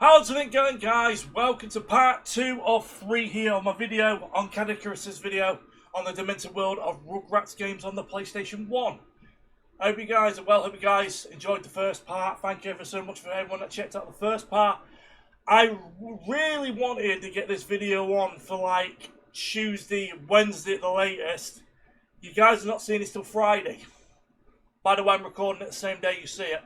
How's it going, guys? Welcome to part 2 of 3 here on my video on Caddicarus' video on the Demented world of Rugrats games on the PlayStation 1. I hope you guys are well. Hope you guys enjoyed the first part. Thank you ever so much for everyone that checked out the first part. I really wanted to get this video on for like Tuesday, Wednesday at the latest. You guys are not seeing it till Friday. By the way, I'm recording it the same day you see it.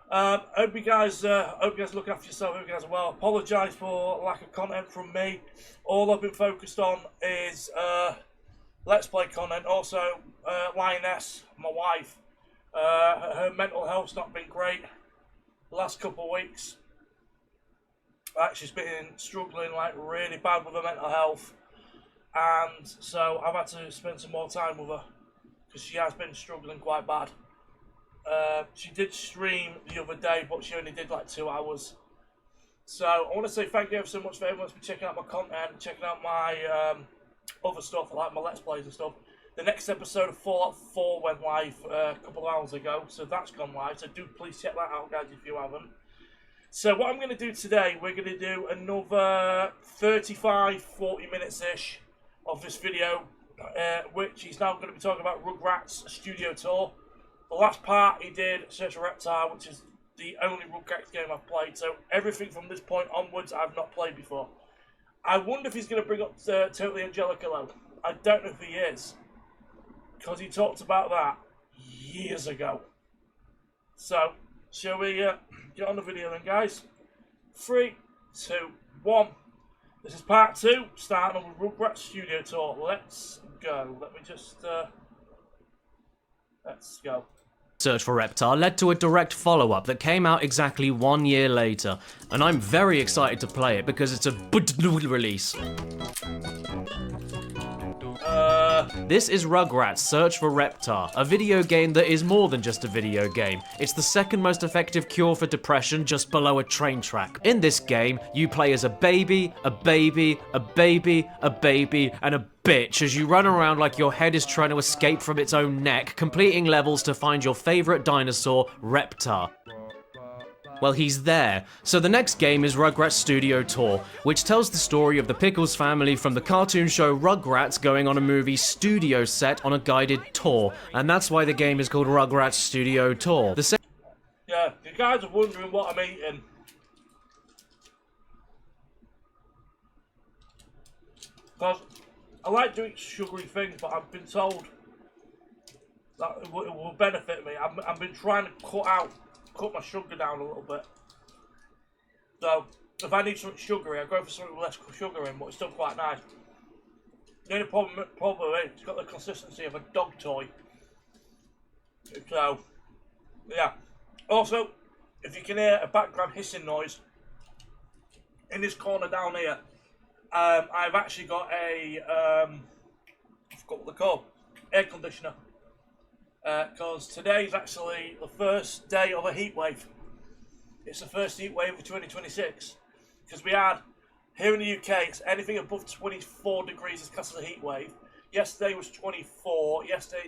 Hope you guys look after yourself. Hope you guys are well. Apologise for lack of content from me. All I've been focused on is Let's Play content. Also, Lioness, my wife, her mental health's not been great the last couple of weeks. She's been struggling like really bad with her mental health, and so I've had to spend some more time with her because she has been struggling quite bad. She did stream the other day, but she only did like 2 hours. So I want to say thank you ever so much for everyone who's been checking out my content, checking out my other stuff, like my Let's Plays and stuff. The next episode of Fallout 4 went live a couple of hours ago, so that's gone live. So do please check that out, guys, if you haven't. So what I'm going to do today, we're going to do another 35-40 minutes-ish of this video, which he's now going to be talking about Rugrats Studio Tour. The last part he did, Search for Reptile, which is the only Rugrats game I've played. So everything from this point onwards I've not played before. I wonder if he's going to bring up Totally Angelica though. I don't know if he is, because he talked about that years ago. So, shall we get on the video then, guys? 3, 2, 1. This is part 2, starting on with Rugrats Studio Tour. Let's go. Let me just... let's go. Search for Reptile led to a direct follow-up that came out exactly 1 year later, and I'm very excited to play it because it's a release. This is Rugrats Search for Reptile, a video game that is more than just a video game. It's the second most effective cure for depression, just below a train track. In this game, you play as a baby, a baby, a baby, a baby, and a bitch as you run around like your head is trying to escape from its own neck, completing levels to find your favorite dinosaur, Reptar. Well, he's there. So the next game is Rugrats Studio Tour, which tells the story of the Pickles family from the cartoon show Rugrats going on a movie studio set on a guided tour, and that's why the game is called Rugrats Studio Tour. Yeah, you guys are wondering what I'm eating. Because I like doing sugary things, but I've been told that it will benefit me. I've been trying to cut my sugar down a little bit. So, if I need something sugary, I go for something with less sugar in, but it's still quite nice. The only problem is it's got the consistency of a dog toy. So, yeah. Also, if you can hear a background hissing noise, in this corner down here, I've actually got a, I forgot what they're called, air conditioner. Because today is actually the first day of a heat wave. It's the first heat wave of 2026. Because we had, here in the UK, it's anything above 24 degrees is classed as a heat wave. Yesterday was 24,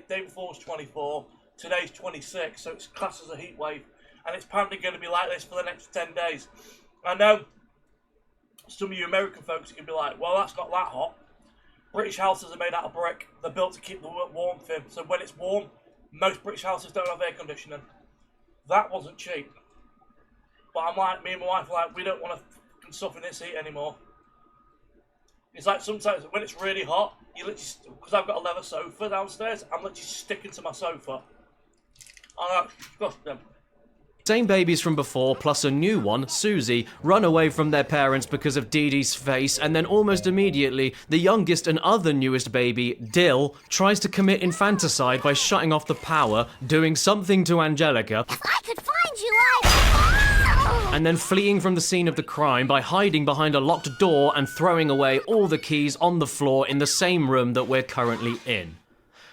day before was 24, today's 26, so it's classed as a heat wave. And it's apparently going to be like this for the next 10 days. I know some of you American folks can be like, well, that's not that hot. British houses are made out of brick. They're built to keep the warmth in. So when it's warm, most British houses don't have air conditioning. That wasn't cheap. But I'm like, me and my wife are like, we don't want to suffer in this heat anymore. It's like sometimes when it's really hot, you literally, because I've got a leather sofa downstairs, I'm literally sticking to my sofa. And that's disgusting. Same babies from before, plus a new one, Susie, run away from their parents because of Dee Dee's face, and then almost immediately, the youngest and other newest baby, Dill, tries to commit infanticide by shutting off the power, doing something to Angelica, If I could find you, I... and then fleeing from the scene of the crime by hiding behind a locked door and throwing away all the keys on the floor in the same room that we're currently in.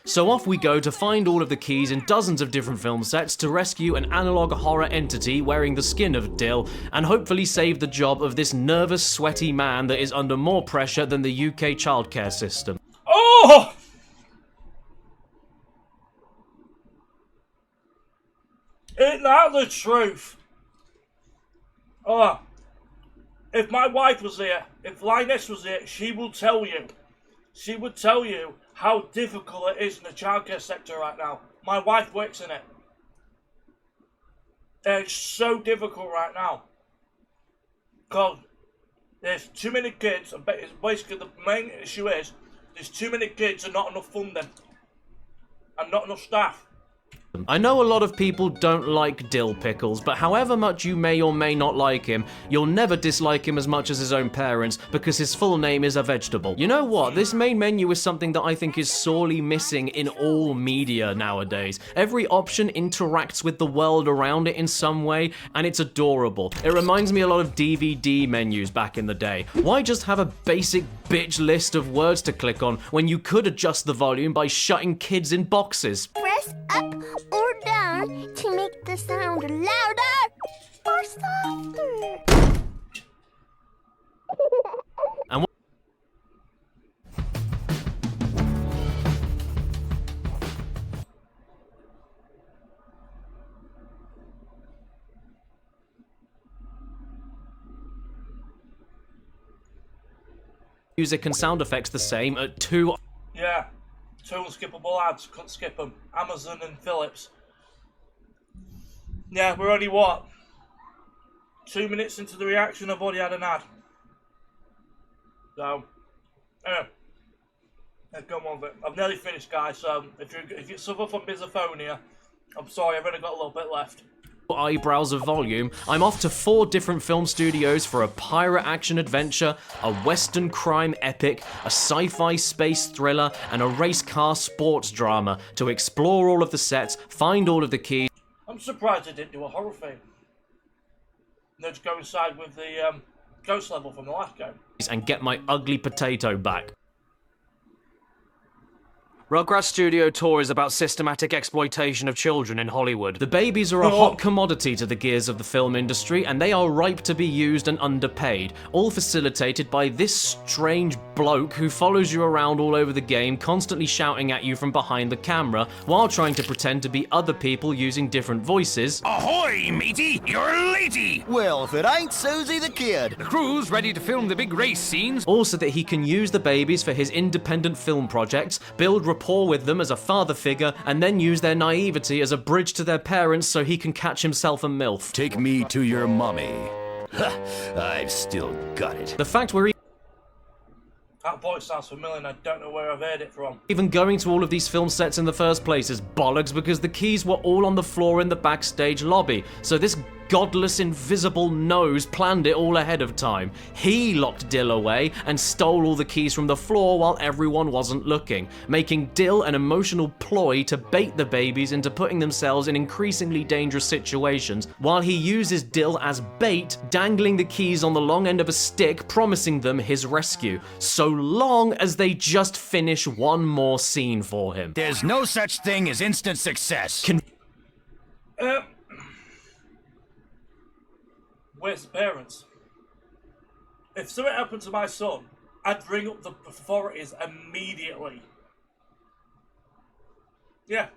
So off we go to find all of the keys in dozens of different film sets to rescue an analog horror entity wearing the skin of Dill and hopefully save the job of this nervous, sweaty man that is under more pressure than the UK childcare system. Oh! Ain't that the truth? Oh, If my wife was here, if Linus was here, she will tell you. She would tell you how difficult it is in the childcare sector right now. My wife works in it. It's so difficult right now. Because there's too many kids, and basically the main issue is there's too many kids and not enough funding. And not enough staff. I know a lot of people don't like dill pickles, but however much you may or may not like him, you'll never dislike him as much as his own parents, because his full name is a vegetable. You know what? This main menu is something that I think is sorely missing in all media nowadays. Every option interacts with the world around it in some way, and it's adorable. It reminds me a lot of DVD menus back in the day. Why just have a basic bitch list of words to click on when you could adjust the volume by shutting kids in boxes? Press up or down to make the sound louder or softer. And music and sound effects the same at 2. Yeah. 2 unskippable ads, couldn't skip them. Amazon and Philips. Yeah, we're only what? 2 minutes into the reaction, I've already had an ad. So, anyway. Let's go on with it. I've nearly finished, guys, so if you suffer from misophonia, I'm sorry, I've only got a little bit left. Eyebrows of volume, I'm off to 4 different film studios for a pirate action adventure, a western crime epic, a sci-fi space thriller, and a race car sports drama to explore all of the sets, find all of the keys. I'm surprised they didn't do a horror film. They'll just go inside with the ghost level from the last game. And get my ugly potato back. Rugrats Studio Tour is about systematic exploitation of children in Hollywood. The babies are a hot commodity to the gears of the film industry, and they are ripe to be used and underpaid, all facilitated by this strange bloke who follows you around all over the game, constantly shouting at you from behind the camera, while trying to pretend to be other people using different voices. Ahoy, matey! You're latey! Well, if it ain't Susie the Kid. The crew's ready to film the big race scenes. Also that he can use the babies for his independent film projects, build rapport with them as a father figure, and then use their naivety as a bridge to their parents so he can catch himself a MILF. Take me to your mommy. I've still got it. The fact we're That voice sounds familiar and I don't know where I've heard it from. even going to all of these film sets in the first place is bollocks, because the keys were all on the floor in the backstage lobby, so this godless invisible nose planned it all ahead of time. He locked Dill away and stole all the keys from the floor while everyone wasn't looking, making Dill an emotional ploy to bait the babies into putting themselves in increasingly dangerous situations, while he uses Dill as bait, dangling the keys on the long end of a stick, promising them his rescue, so long as they just finish one more scene for him. There's no such thing as instant success. Where's the parents? If something happened to my son, I'd ring up the authorities immediately. Yeah,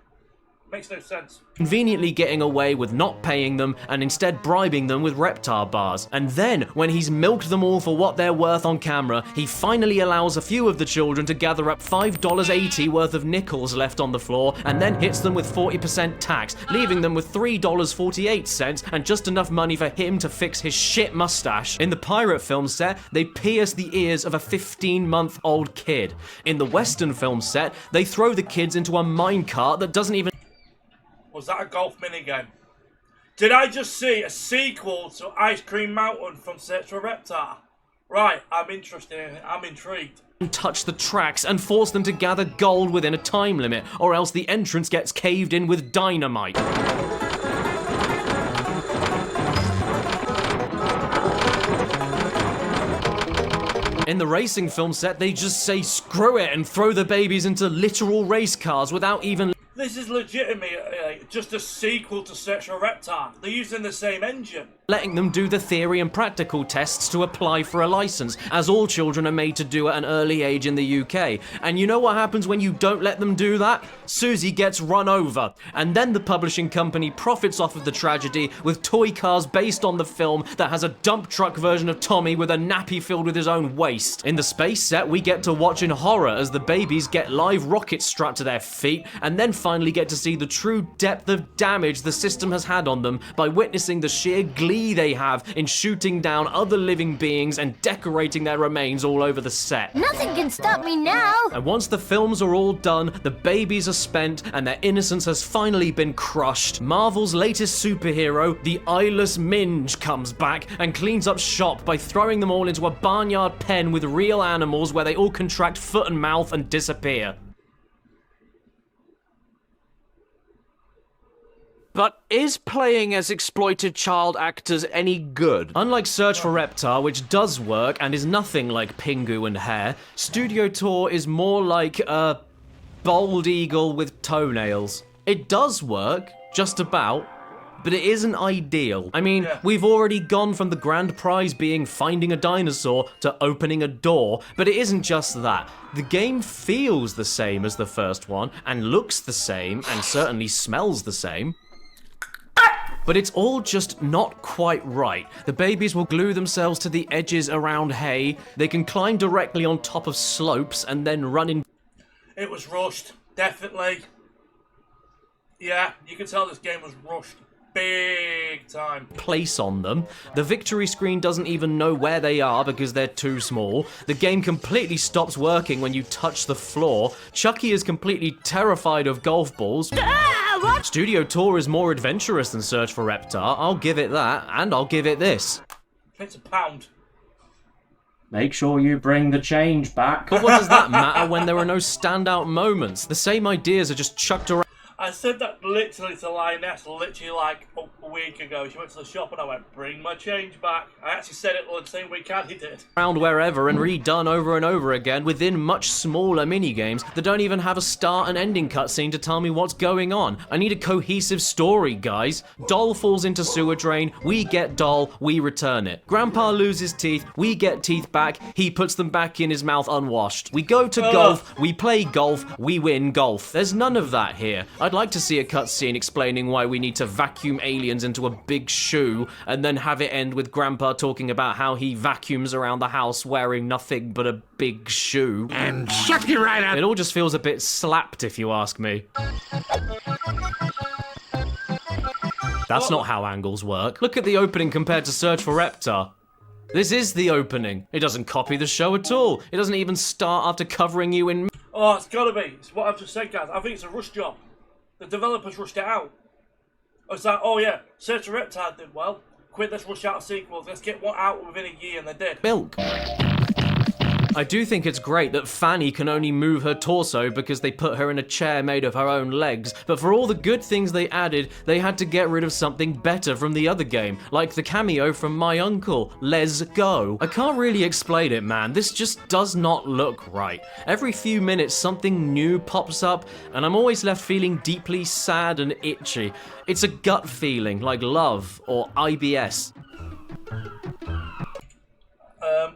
makes no sense. Conveniently getting away with not paying them and instead bribing them with Reptar bars. And then, when he's milked them all for what they're worth on camera, he finally allows a few of the children to gather up $5.80 worth of nickels left on the floor, and then hits them with 40% tax, leaving them with $3.48 and just enough money for him to fix his shit mustache. In the pirate film set, they pierce the ears of a 15-month-old kid. In the western film set, they throw the kids into a minecart that doesn't even... Was that a golf minigame? Did I just see a sequel to Ice Cream Mountain from Search for Reptar? Right, I'm interested in it. I'm intrigued. touch the tracks and force them to gather gold within a time limit, or else the entrance gets caved in with dynamite. In the racing film set, they just say screw it and throw the babies into literal race cars without even... This is legitimately just a sequel to Search for Reptar. They're using the same engine. letting them do the theory and practical tests to apply for a license, as all children are made to do at an early age in the UK. And you know what happens when you don't let them do that? Susie gets run over. And then the publishing company profits off of the tragedy with toy cars based on the film that has a dump truck version of Tommy with a nappy filled with his own waste. In the space set, we get to watch in horror as the babies get live rockets strapped to their feet, and then finally get to see the true depth of damage the system has had on them by witnessing the sheer glee they have in shooting down other living beings and decorating their remains all over the set. Nothing can stop me now. And once the films are all done, the babies are spent, and their innocence has finally been crushed, Marvel's latest superhero, the eyeless Minge, comes back and cleans up shop by throwing them all into a barnyard pen with real animals where they all contract foot and mouth and disappear. But is playing as exploited child actors any good? Unlike Search for Reptar, which does work and is nothing like Pingu and Hare, Studio Tour is more like a bald eagle with toenails. It does work, just about, but it isn't ideal. I mean, we've already gone from the grand prize being finding a dinosaur to opening a door, but it isn't just that. The game feels the same as the first one, and looks the same, and certainly smells the same. But it's all just not quite right. The babies will glue themselves to the edges around hay, they can climb directly on top of slopes and then run in... It was rushed, definitely. Yeah, you can tell this game was rushed. Big time. Place on them. The victory screen doesn't even know where they are because they're too small. The game completely stops working when you touch the floor. Chucky is completely terrified of golf balls. What? Studio Tour is more adventurous than Search for Reptar. I'll give it that, and I'll give it this. It's £1. Make sure you bring the change back. But what does that matter when there are no standout moments? The same ideas are just chucked around. I said that literally to Lioness literally like a week ago. She went to the shop and I went, bring my change back. I actually said it the same way Caddy did. Around wherever and redone over and over again within much smaller minigames that don't even have a start and ending cutscene to tell me what's going on. I need a cohesive story, guys. Doll falls into sewer drain, we get doll, we return it. Grandpa loses teeth, we get teeth back, he puts them back in his mouth unwashed. We go to golf, we play golf, we win golf. There's none of that here. I'd like to see a cutscene explaining why we need to vacuum aliens into a big shoe and then have it end with Grandpa talking about how he vacuums around the house wearing nothing but a big shoe. And suck you right out. It all just feels a bit slapped, if you ask me. That's not how angles work. Look at the opening compared to Search for Reptar. This is the opening. It doesn't copy the show at all. It doesn't even start after covering you in... Oh, it's gotta be. It's what I've just said, guys. I think it's a rush job. The developers rushed it out. It's like, oh yeah, Search for Reptar did well. Quick, let's rush out sequels. Let's get one out within a year, and they did. Milk. I do think it's great that Fanny can only move her torso because they put her in a chair made of her own legs, but for all the good things they added, they had to get rid of something better from the other game, like the cameo from my uncle, Les Go. I can't really explain it, man. This just does not look right. Every few minutes something new pops up, and I'm always left feeling deeply sad and itchy. It's a gut feeling, like love or IBS.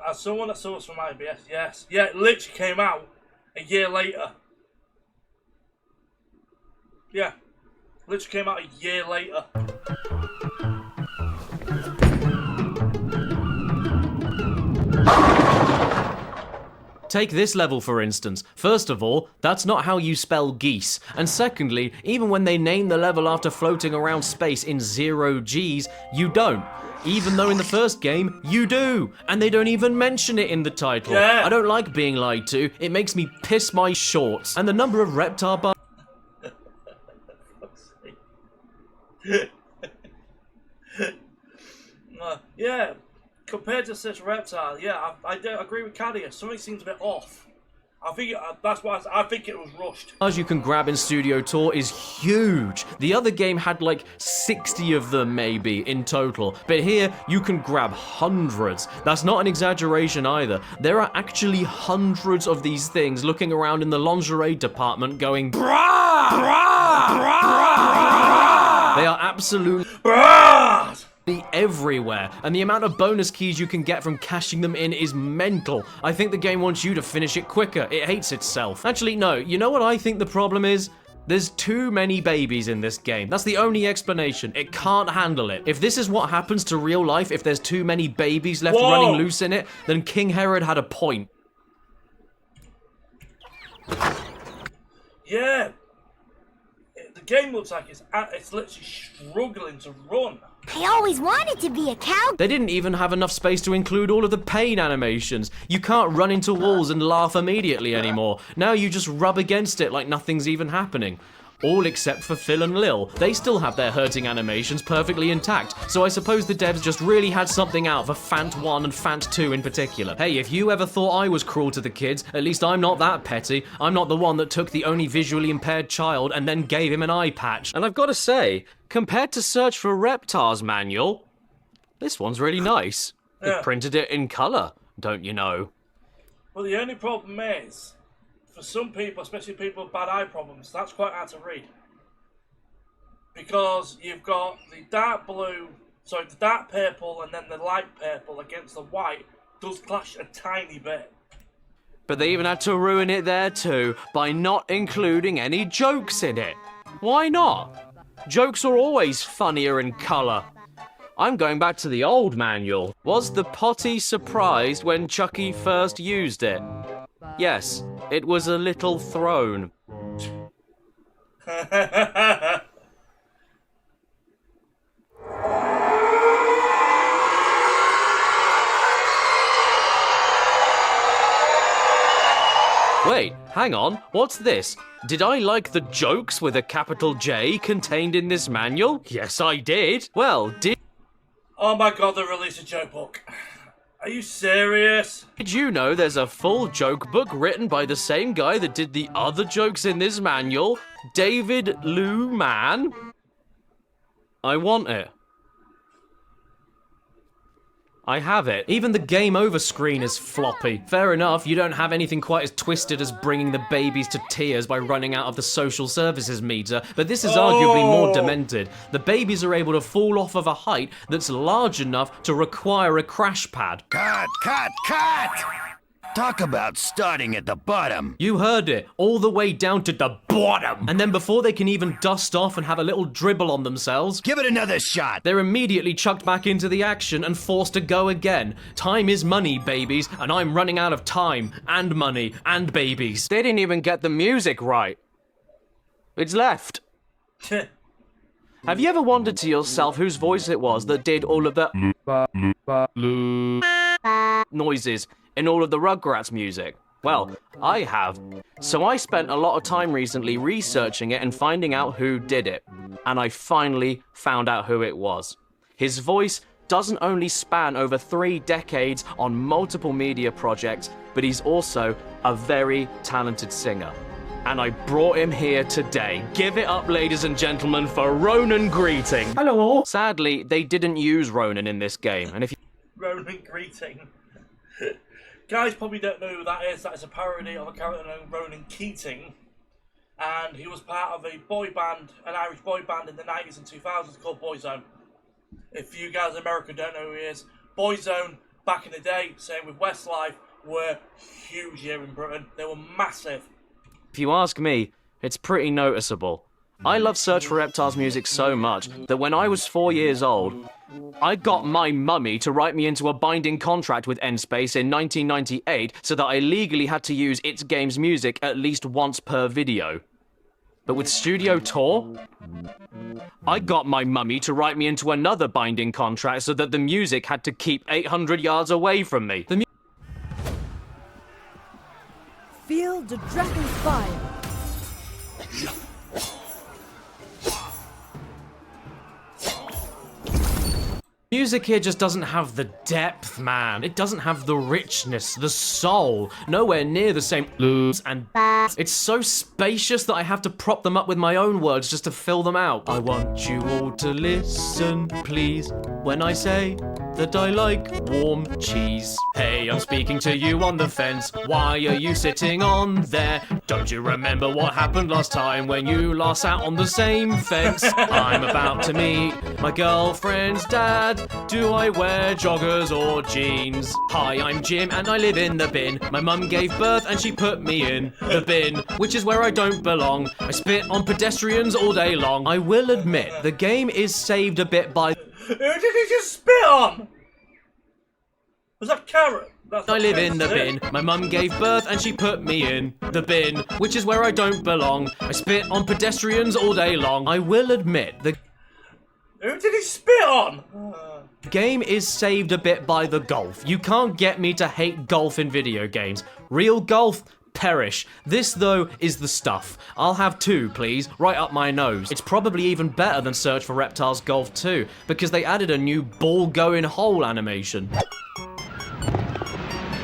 As someone that saw us from IBS, yes. Yeah, it literally came out a year later. Yeah, literally came out a year later. Take this level for instance. First of all, that's not how you spell geese. And secondly, even when they name the level after floating around space in 0 Gs, you don't. Even though in the first game, you do. And they don't even mention it in the title. Yeah. I don't like being lied to. It makes me piss my shorts. And the number of Reptar bars... Yeah, compared to Search for Reptar, yeah, I don't agree with Caddy. Something seems a bit off. I think that's why I think it was rushed. As you can grab in Studio Tour is huge. The other game had like 60 of them maybe in total, but here you can grab hundreds. That's not an exaggeration either. There are actually hundreds of these things looking around in the lingerie department going brah, brah, brah, brah. They are absolute Brah! everywhere, and the amount of bonus keys you can get from cashing them in is mental. I think the game wants you to finish it quicker. It hates itself. Actually, no, you know what I think the problem is? There's too many babies in this game. That's the only explanation. It can't handle it. If this is what happens to real life, if there's too many babies left running loose in it, then King Herod had a point. Yeah. The game looks like it's literally struggling to run. I always wanted to be a cow. They didn't even have enough space to include all of the pain animations. You can't run into walls and laugh immediately anymore. Now you just rub against it like nothing's even happening. All except for Phil and Lil. They still have their hurting animations perfectly intact, so I suppose the devs just really had something out for Fant 1 and Fant 2 in particular. Hey, if you ever thought I was cruel to the kids, at least I'm not that petty. I'm not the one that took the only visually impaired child and then gave him an eye patch. And I've got to say, compared to Search for Reptar's manual, this one's really nice. Yeah. They printed it in colour, don't you know? Well, the only problem is, for some people, especially people with bad eye problems, that's quite hard to read. Because you've got the dark purple and then the light purple against the white does clash a tiny bit. But they even had to ruin it there too, by not including any jokes in it. Why not? Jokes are always funnier in colour. I'm going back to the old manual. Was the potty surprised when Chucky first used it? Yes, it was a little thrown. Wait, hang on, what's this? Did I like the jokes with a capital J contained in this manual? Yes, I did. Well, Oh my god, they released a joke book. Are you serious? Did you know there's a full joke book written by the same guy that did the other jokes in this manual? David Lou Mann? I want it. I have it. Even the game over screen is floppy. Fair enough, you don't have anything quite as twisted as bringing the babies to tears by running out of the social services meter, but this is arguably more demented. The babies are able to fall off of a height that's large enough to require a crash pad. Cut! Talk about starting at the bottom. You heard it, all the way down to the bottom. And then before they can even dust off and have a little dribble on themselves, Give it another shot. they're immediately chucked back into the action and forced to go again. Time is money, babies, and I'm running out of time, and money, and babies. They didn't even get the music right. It's left. Have you ever wondered to yourself whose voice it was that did all of the noises in all of the Rugrats music? Well, I have. So I spent a lot of time recently researching it and finding out who did it. And I finally found out who it was. His voice doesn't only span over 3 decades on multiple media projects, but he's also a very talented singer. And I brought him here today. Give it up, ladies and gentlemen, for Ronan Greeting. Hello. Sadly, they didn't use Ronan in this game. And if you Ronan Greeting. Guys probably don't know who that is. That is a parody of a character named Ronan Keating. And he was part of a boy band, an Irish boy band in the 90s and 2000s called Boyzone. If you guys in America don't know who he is, Boyzone, back in the day, same with Westlife, were huge here in Britain. They were massive. If you ask me, it's pretty noticeable. I love Search for Reptar's music so much that when I was 4 years old, I got my mummy to write me into a binding contract with N-Space in 1998 so that I legally had to use its game's music at least once per video. But with Studio Tour, I got my mummy to write me into another binding contract so that the music had to keep 800 yards away from me. Feel the dragon's fire. Music here just doesn't have the depth, man. It doesn't have the richness, the soul. Nowhere near the same and it's so spacious that I have to prop them up with my own words just to fill them out. I want you all to listen, please, when I say that I like warm cheese. Hey, I'm speaking to you on the fence. Why are you sitting on there? Don't you remember what happened last time when you last sat on the same fence? I'm about to meet my girlfriend's dad. Do I wear joggers or jeans? Hi, I'm Jim and I live in the bin. My mum gave birth and she put me in the bin, which is where I don't belong. I spit on pedestrians all day long. I will admit, the game is saved a bit by... Who did he just spit on? Was that Carrot? I live in the bin. My mum gave birth and she put me in the bin, which is where I don't belong. I spit on pedestrians all day long. I will admit, the... Who did he spit on? game is saved a bit by the golf. You can't get me to hate golf in video games. Real golf? Perish. This, though, is the stuff. I'll have 2, please, right up my nose. It's probably even better than Search for Reptiles Golf 2, because they added a new ball-going-hole animation.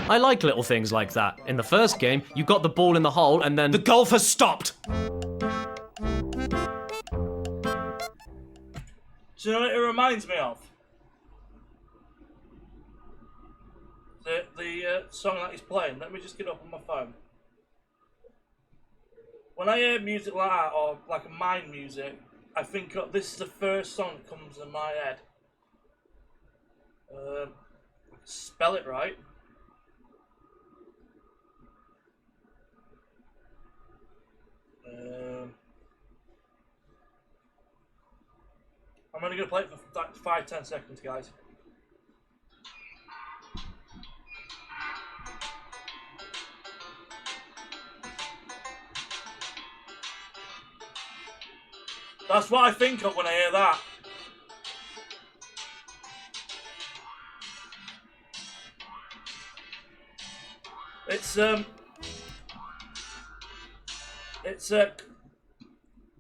I like little things like that. In the first game, you got the ball in the hole, and then the golf has stopped! Do you know what it reminds me of? The song that he's playing. Let me just get up on my phone. When I hear music like that, or like a mind music, I think this is the first song that comes in my head. Spell it right. I'm only going to play it for like 5-10 seconds, guys. That's what I think of when I hear that. It's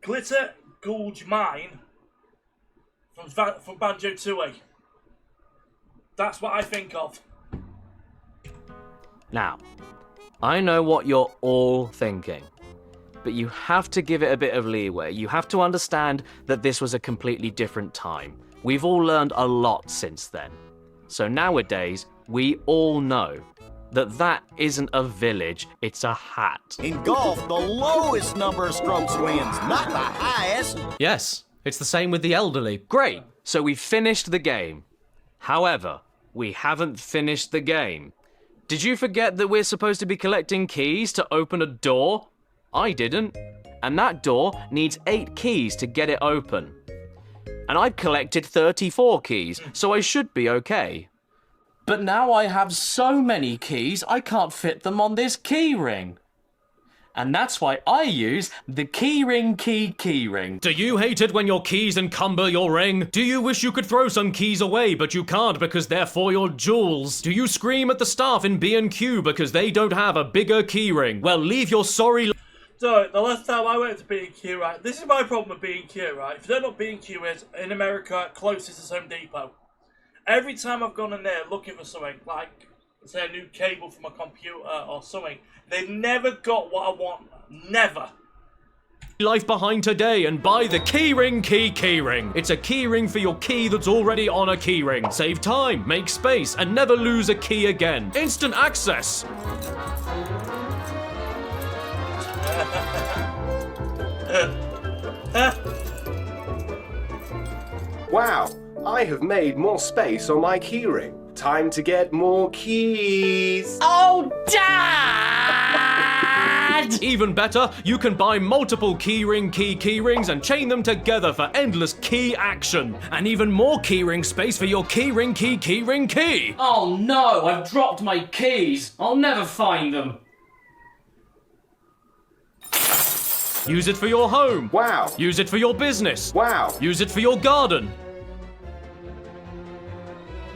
Glitter Gulch Mine from Banjo-Tooie. That's what I think of. Now, I know what you're all thinking, but you have to give it a bit of leeway. You have to understand that this was a completely different time. We've all learned a lot since then. So nowadays, we all know that that isn't a village, it's a hat. In golf, the lowest number of strokes wins, not the highest. Yes, it's the same with the elderly. Great, so we've finished the game. However, we haven't finished the game. Did you forget that we're supposed to be collecting keys to open a door? I didn't. And that door needs 8 keys to get it open. And I've collected 34 keys, so I should be okay. But now I have so many keys, I can't fit them on this key ring. And that's why I use the keyring keyring. Do you hate it when your keys encumber your ring? Do you wish you could throw some keys away, but you can't because they're for your jewels? Do you scream at the staff in B&Q because they don't have a bigger keyring? Well, leave your sorry... So, the last time I went to B&Q, right, this is my problem with B&Q, right? If you don't know what B&Q is, in America, closest is Home Depot. Every time I've gone in there looking for something, like, say, a new cable for my computer or something, they've never got what I want. Never. Life behind today and buy the keyring keyring. It's a keyring for your key that's already on a keyring. Save time, make space, and never lose a key again. Instant access. Wow, I have made more space on my keyring. Time to get more keys. Oh, Dad! Even better, you can buy multiple keyrings and chain them together for endless key action. And even more keyring space for your keyring key. Oh no, I've dropped my keys. I'll never find them. Use it for your home. Wow. Use it for your business. Wow. Use it for your garden.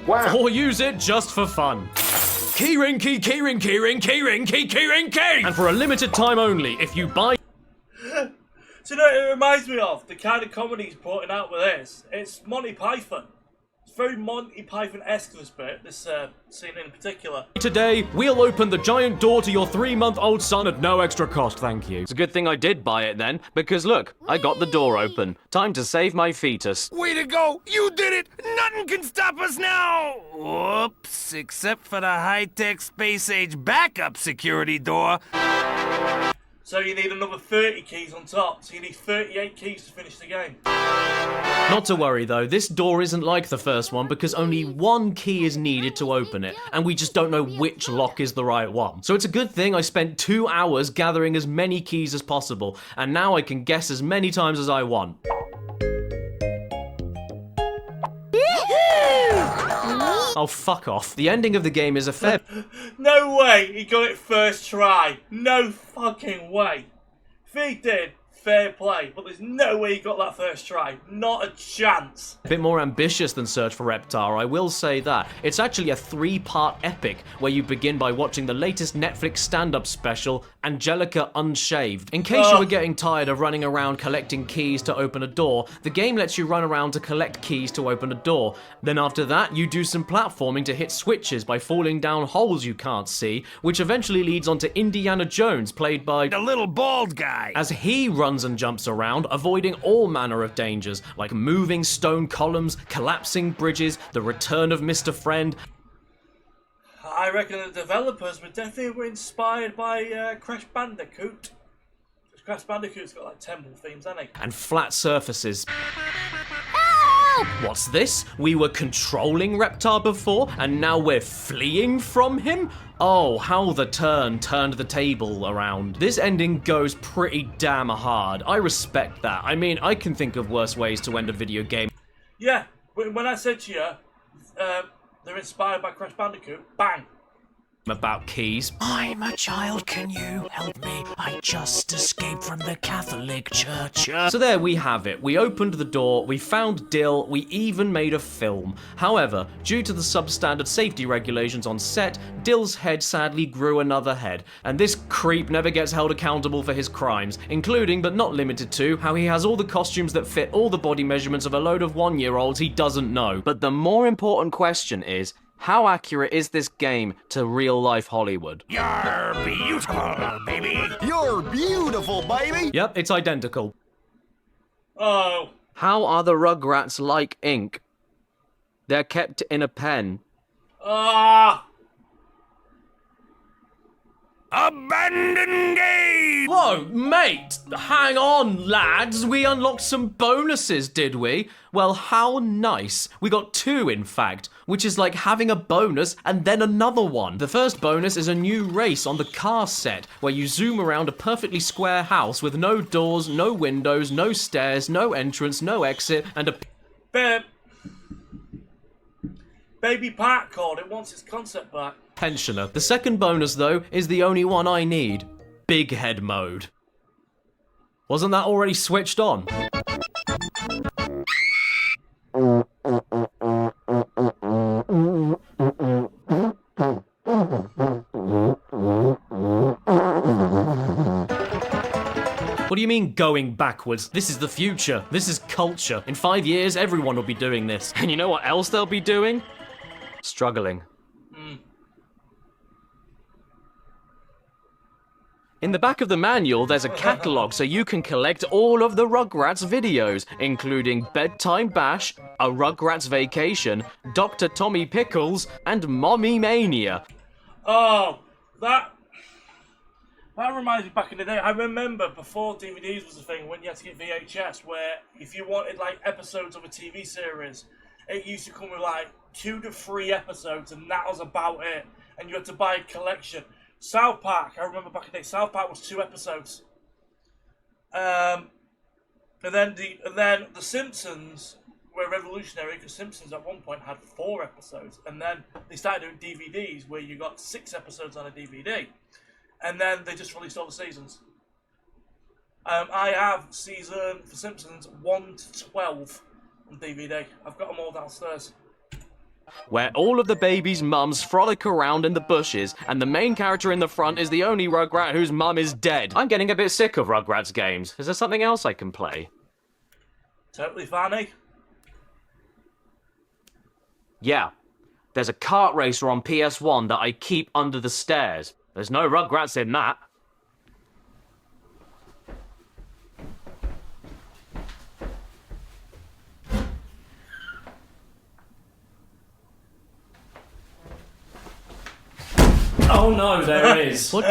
Wow. Or use it just for fun. Keyring key. And for a limited time only, if you buy... Do you know what it reminds me of? The kind of comedy he's putting out with this. It's Monty Python. It's very Monty Python-esque, this bit, this scene in particular. Today, we'll open the giant door to your 3-month-old son at no extra cost, thank you. It's a good thing I did buy it then, because look, I got the door open. Time to save my fetus. Way to go! You did it! Nothing can stop us now! Whoops, except for the high-tech space-age backup security door. So you need another 30 keys on top, so you need 38 keys to finish the game. Not to worry though, this door isn't like the first one because only one key is needed to open it, and we just don't know which lock is the right one. So it's a good thing I spent 2 hours gathering as many keys as possible, and now I can guess as many times as I want. Oh, fuck off. The ending of the game is a fair... No way he got it first try. No fucking way. If he did, fair play. But there's no way he got that first try. Not a chance. A bit more ambitious than Search for Reptar, I will say that. It's actually a 3-part epic where you begin by watching the latest Netflix stand-up special, Angelica Unshaved. In case you were getting tired of running around collecting keys to open a door, the game lets you run around to collect keys to open a door. Then after that, you do some platforming to hit switches by falling down holes you can't see, which eventually leads on to Indiana Jones, played by The little bald guy. as he runs and jumps around, avoiding all manner of dangers, like moving stone columns, collapsing bridges, the return of Mr. Friend. I reckon the developers were inspired by Crash Bandicoot. Because Crash Bandicoot's got like temple themes, hasn't he? And flat surfaces. What's this? We were controlling Reptar before, and now we're fleeing from him? Oh, how the turn turned the table around. This ending goes pretty damn hard. I respect that. I mean, I can think of worse ways to end a video game. Yeah, when I said to you, they're inspired by Crash Bandicoot, bang. About keys. I'm a child, can you help me? I just escaped from the Catholic Church. So there we have it. We opened the door, we found Dill, we even made a film. However, due to the substandard safety regulations on set, Dill's head sadly grew another head, and this creep never gets held accountable for his crimes, including but not limited to how he has all the costumes that fit all the body measurements of a load of 1-year-olds he doesn't know. But the more important question is, how accurate is this game to real-life Hollywood? You're beautiful, baby. You're beautiful, baby! Yep, it's identical. Oh. How are the Rugrats like ink? They're kept in a pen. Ah. Abandon game! Whoa, mate! Hang on, lads! We unlocked some bonuses, did we? Well, how nice. We got 2, in fact, which is like having a bonus and then another one. The first bonus is a new race on the car set, where you zoom around a perfectly square house with no doors, no windows, no stairs, no entrance, no exit, and a... Baby Pat called it wants its concept back. pensioner. The second bonus, though, is the only one I need. Big head mode. Wasn't that already switched on? What do you mean going backwards? This is the future. This is culture. In 5 years, everyone will be doing this. And you know what else they'll be doing? Struggling. In the back of the manual, there's a catalogue so you can collect all of the Rugrats videos, including Bedtime Bash, A Rugrats Vacation, Dr. Tommy Pickles, and Mommy Mania. Oh, that reminds me back in the day. I remember before DVDs was a thing, when you had to get VHS, where if you wanted like episodes of a TV series, it used to come with like 2 to 3 episodes, and that was about it. And you had to buy a collection. South Park, I remember back in the day, South Park was 2 episodes. And then the Simpsons were revolutionary, because Simpsons at one point had 4 episodes, and then they started doing DVDs where you got 6 episodes on a DVD, and then they just released all the seasons. I have season for Simpsons 1 to 12 on DVD. I've got them all downstairs. Where all of the babies' mums frolic around in the bushes, and the main character in the front is the only Rugrat whose mum is dead. I'm getting a bit sick of Rugrats games. Is there something else I can play? Totally funny. Yeah. There's a kart racer on PS1 that I keep under the stairs. There's no Rugrats in that. Oh no, there is. What?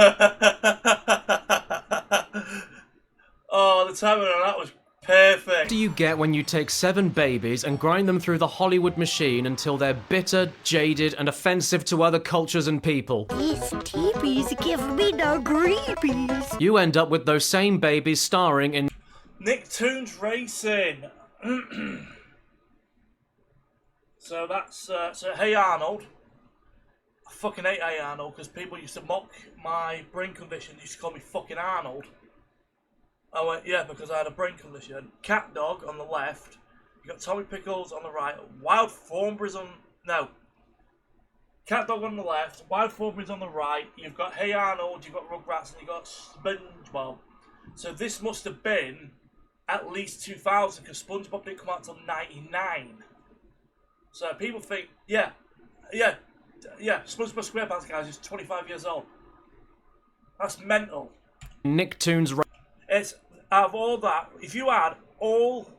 Oh, the timing on that was perfect. What do you get when you take 7 babies and grind them through the Hollywood machine until they're bitter, jaded, and offensive to other cultures and people? These teepees give me the creepies. You end up with those same babies starring in Nicktoons Racing. So that's so Hey Arnold. I fucking hate Hey Arnold because people used to mock my brain condition. They used to call me fucking Arnold. I went, yeah, because I had a brain condition. Cat Dog on the left. You got Tommy Pickles on the right. Wild Thornberry's on... No. Cat Dog on the left. Wild Thornberry's on the right. You've got Hey Arnold, you've got Rugrats, and you've got SpongeBob. So this must have been at least 2000, because SpongeBob didn't come out until 99. So people think, yeah, SpongeBob SquarePants, guys, is 25 years old. That's mental. Nicktoons Racing. It's, out of all that, if you add all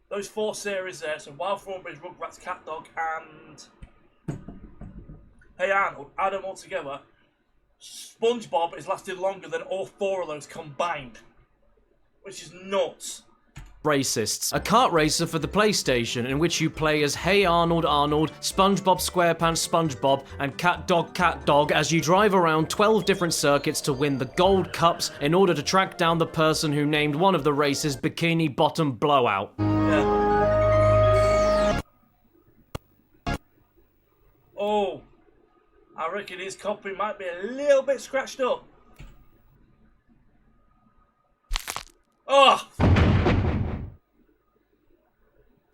those 4 series there, so Wild Thornberry's, Rugrats, Cat Dog, and Hey Arnold, add them all together, SpongeBob has lasted longer than all 4 of those combined. Which is nuts. Racists. A kart racer for the PlayStation in which you play as Hey Arnold Arnold, SpongeBob SquarePants SpongeBob, and Cat Dog as you drive around 12 different circuits to win the gold cups in order to track down the person who named one of the races Bikini Bottom Blowout. Yeah. Oh, I reckon his copy might be a little bit scratched up. Oh!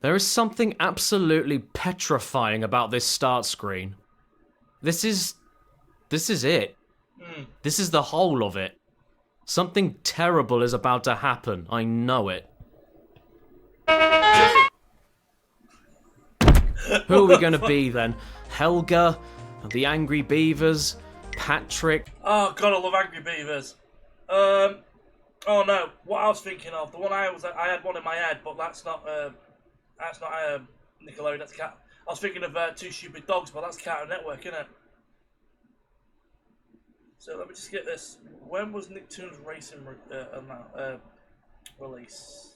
There is something absolutely petrifying about this start screen. This is it. This is the whole of it. Something terrible is about to happen. I know it. Who are we going to be then? Helga? The Angry Beavers? Patrick? Oh god, I love Angry Beavers. Oh no, what I was thinking of, the one I had one in my head, but that's not Nickelodeon, that's Cat. I was thinking of Two Stupid Dogs, but that's Cartoon Network, isn't it? So let me just get this. When was Nicktoons Racing released?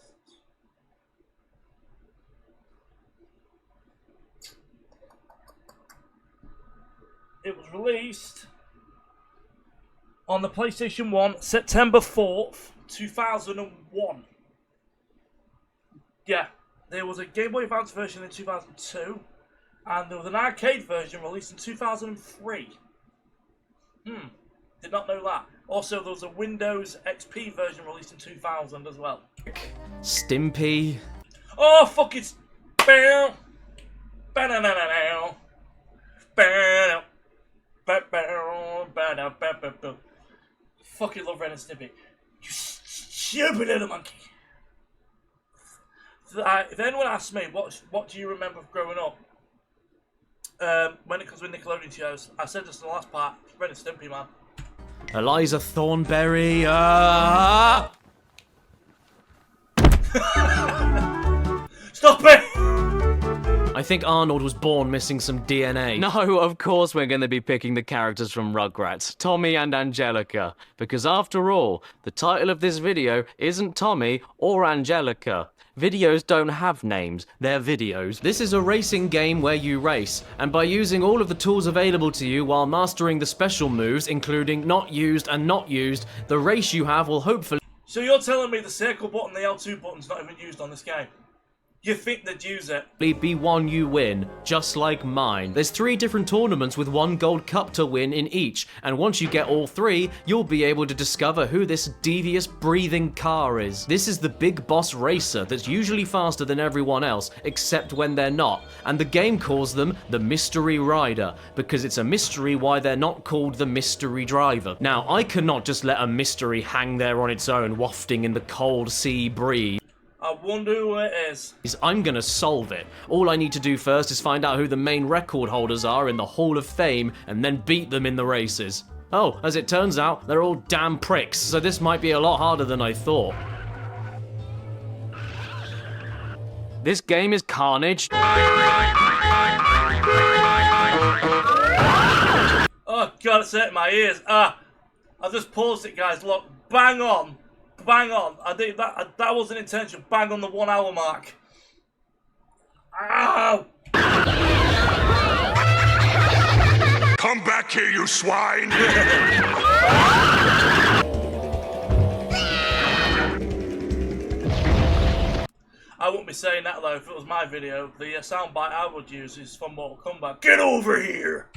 It was released on the PlayStation 1, September 4th, 2001. Yeah. There was a Game Boy Advance version in 2002, and there was an arcade version released in 2003. Did not know that. Also, there was a Windows XP version released in 2000 as well. Stimpy. Oh, fuck it! Fucking love Ren and Stimpy. You stupid little monkey. If anyone asks me, what do you remember of growing up, when it comes with Nickelodeon shows, I said this in the last part, Ren and Stimpy, man. Eliza Thornberry, Stop it! I think Arnold was born missing some DNA. No, of course we're going to be picking the characters from Rugrats, Tommy and Angelica. Because after all, the title of this video isn't Tommy or Angelica. Videos don't have names, they're videos. This is a racing game where you race, and by using all of the tools available to you while mastering the special moves, including not used and not used, the race you have will hopefully... So you're telling me the circle button, the L2 button's not even used on this game? You think they'd use it? ...be one you win, just like mine. There's 3 different tournaments with 1 gold cup to win in each, and once you get all 3, you'll be able to discover who this devious, breathing car is. This is the big boss racer that's usually faster than everyone else, except when they're not, and the game calls them the Mystery Rider, because it's a mystery why they're not called the Mystery Driver. Now, I cannot just let a mystery hang there on its own, wafting in the cold sea breeze. I wonder who it is. I'm gonna solve it. All I need to do first is find out who the main record holders are in the Hall of Fame and then beat them in the races. Oh, as it turns out, they're all damn pricks, so this might be a lot harder than I thought. This game is carnage. Oh god, it's hurting my ears. I just paused it, guys. Look, bang on. Bang on. I think that wasn't intentional. Bang on the 1 hour mark. Ow! Come back here, you swine! I wouldn't be saying that though if it was my video. The soundbite I would use is from Mortal Kombat. Get over here!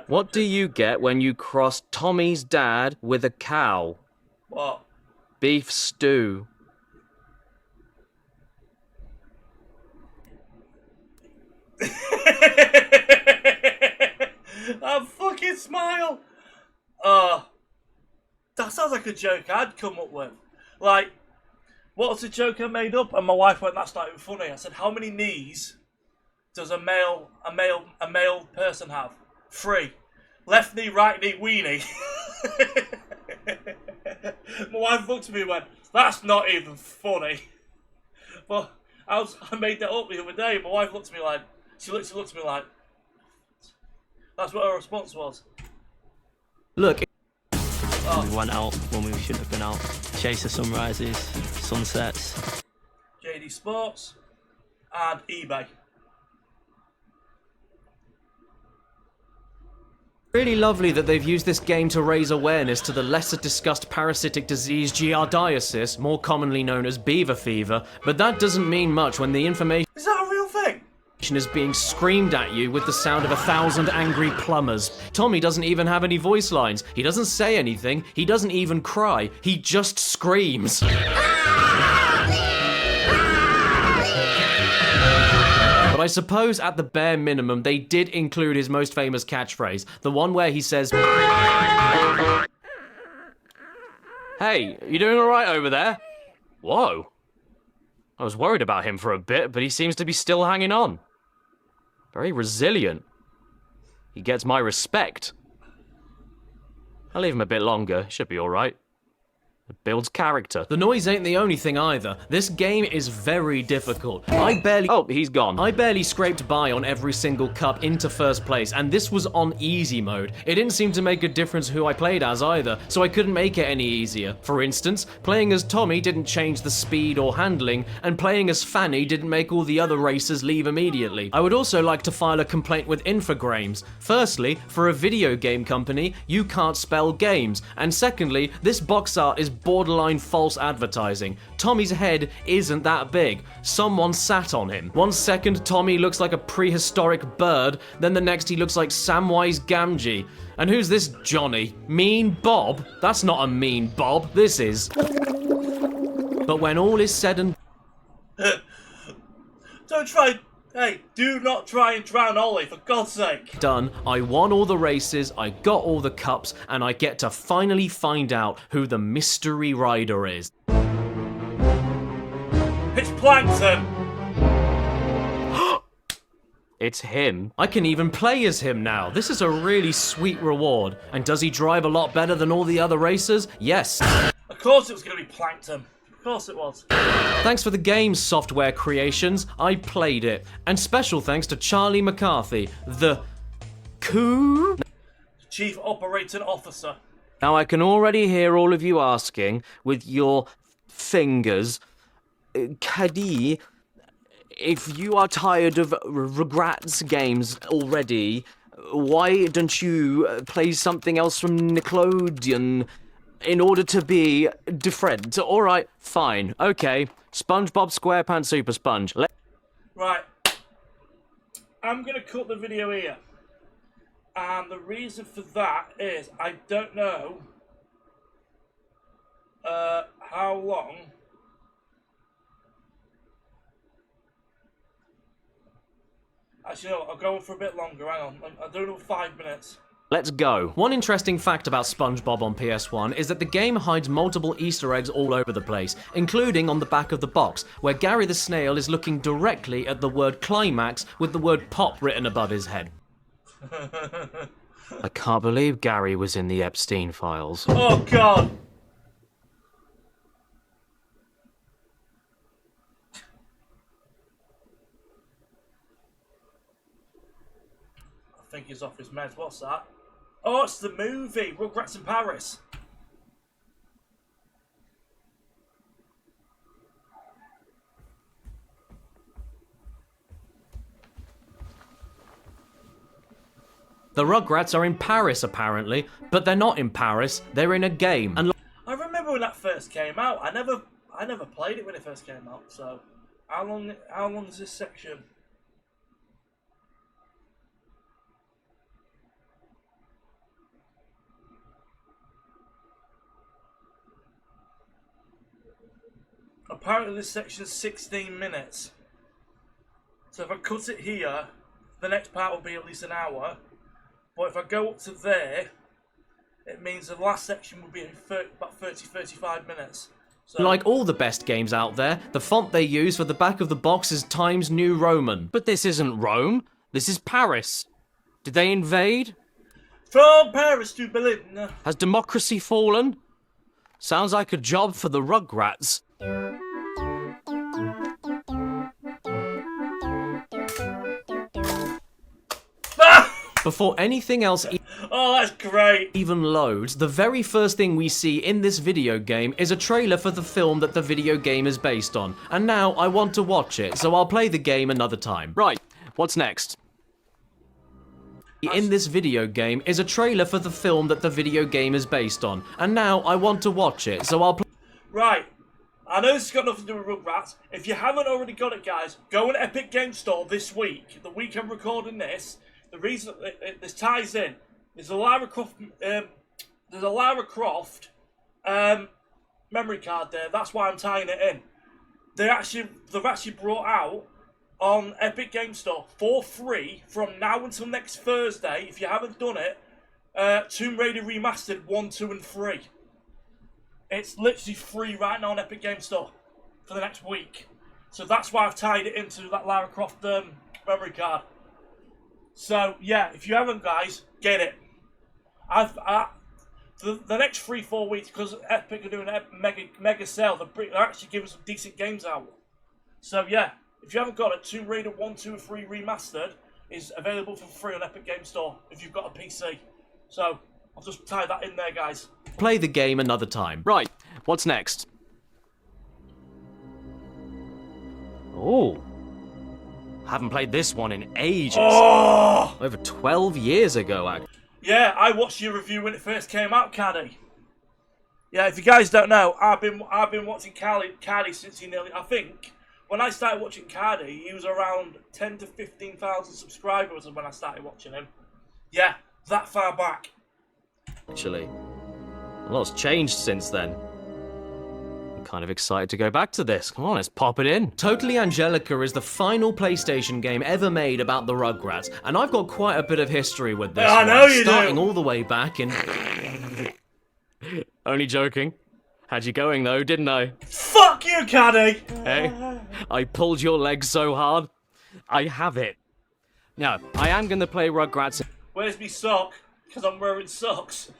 What do you get when you cross Tommy's dad with a cow? What? Beef stew. That fucking smile! That sounds like a joke I'd come up with. Like, what's a joke I made up? And my wife went, that's not even funny. I said, how many knees does a male person have? 3. Left knee, right knee, weenie. My wife looked at me and went, that's not even funny. But I made that up the other day. My wife looked at me like, she looked at me like, that's what her response was. Look. We went out when we shouldn't have been out. Chase the sunrises, sunsets. JD Sports and eBay. Really lovely that they've used this game to raise awareness to the lesser discussed parasitic disease giardiasis, more commonly known as beaver fever, but that doesn't mean much when the information Is that a real thing? is being screamed at you with the sound of 1,000 angry plumbers. Tommy doesn't even have any voice lines. He doesn't say anything. He doesn't even cry. He just screams. But I suppose at the bare minimum, they did include his most famous catchphrase, the one where he says, "Hey, you doing all right over there?" Whoa. I was worried about him for a bit, but he seems to be still hanging on. Very resilient. He gets my respect. I'll leave him a bit longer, he should be all right. It builds character. The noise ain't the only thing either. This game is very difficult. Oh, he's gone. I barely scraped by on every single cup into first place, and this was on easy mode. It didn't seem to make a difference who I played as either, so I couldn't make it any easier. For instance, playing as Tommy didn't change the speed or handling, and playing as Fanny didn't make all the other racers leave immediately. I would also like to file a complaint with Infogrames. Firstly, for a video game company, you can't spell games, and secondly, this box art is borderline false advertising. Tommy's head isn't that big. Someone sat on him. 1 second, Tommy looks like a prehistoric bird, then the next he looks like Samwise Gamgee. And who's this Johnny? Mean Bob? That's not a mean Bob, this is. But when all is said and... do not try and drown Ollie, for God's sake. Done, I won all the races, I got all the cups, and I get to finally find out who the mystery rider is. It's Plankton! It's him. I can even play as him now. This is a really sweet reward. And does he drive a lot better than all the other racers? Yes. Of course it was going to be Plankton. Of course it was. Thanks for the game's software creations. I played it. And special thanks to Charlie McCarthy, the Chief Operating Officer. Now I can already hear all of you asking, with your fingers, Caddy, if you are tired of Rugrats games already, why don't you play something else from Nickelodeon in order to be different? Alright, fine. Okay. SpongeBob SquarePants Super Sponge. Right. I'm going to cut the video here. And the reason for that is I don't know how long actually no, I'll go on for a bit longer, hang on. I'll do another 5 minutes. Let's go. One interesting fact about SpongeBob on PS1 is that the game hides multiple Easter eggs all over the place, including on the back of the box, where Gary the Snail is looking directly at the word climax with the word pop written above his head. I can't believe Gary was in the Epstein files. Oh, God! I think he's off his meds. What's that? Oh, it's the movie, Rugrats in Paris. The Rugrats are in Paris, apparently, but they're not in Paris, they're in a game. And I remember when that first came out. I never played it when it first came out, so how long is this section? Apparently this section is 16 minutes. So if I cut it here, the next part will be at least an hour. But if I go up to there, it means the last section will be about 30-35 minutes. So, like all the best games out there, the font they use for the back of the box is Times New Roman. But this isn't Rome, this is Paris. Did they invade? From Paris to Berlin. Has democracy fallen? Sounds like a job for the Rugrats. Before anything else oh, that's great. even loads, the very first thing we see in this video game is a trailer for the film that the video game is based on. And now I want to watch it, so I'll play the game another time. Right, what's next? In this video game is a trailer for the film that the video game is based on. And now I want to watch it, so I'll play. Right. I know this has got nothing to do with Rugrats. If you haven't already got it, guys, go on Epic Game Store this week, the week I'm recording this. The reason this ties in, there's a Lara Croft, memory card there. That's why I'm tying it in. They've actually brought out on Epic Game Store for free from now until next Thursday. If you haven't done it, Tomb Raider Remastered 1, 2, and 3. It's literally free right now on Epic Game Store for the next week. So that's why I've tied it into that Lara Croft memory card. So, yeah, if you haven't, guys, get it. The next 3-4 weeks, because Epic are doing a mega sale, they're actually giving some decent games out. So, yeah, if you haven't got it, Tomb Raider 1, 2, and 3 Remastered is available for free on Epic Game Store if you've got a PC. So, I'll just tie that in there, guys. Play the game another time. Right, what's next? Oh. Haven't played this one in ages. Oh! Over 12 years ago, actually. Yeah, I watched your review when it first came out, Caddy. Yeah, if you guys don't know, I've been watching Caddy since I think when I started watching Caddy, he was around 10 to 15,000 subscribers when I started watching him. Yeah, that far back. Actually, a lot's changed since then. Kind of excited to go back to this. Come on, let's pop it in. Totally Angelica is the final PlayStation game ever made about the Rugrats, and I've got quite a bit of history with this. I know you do. Starting all the way back in. Only joking. Had you going though, didn't I? Fuck you, Caddy. Hey, I pulled your leg so hard. I have it. Now, I am going to play Rugrats. Where's me sock? Because I'm wearing socks.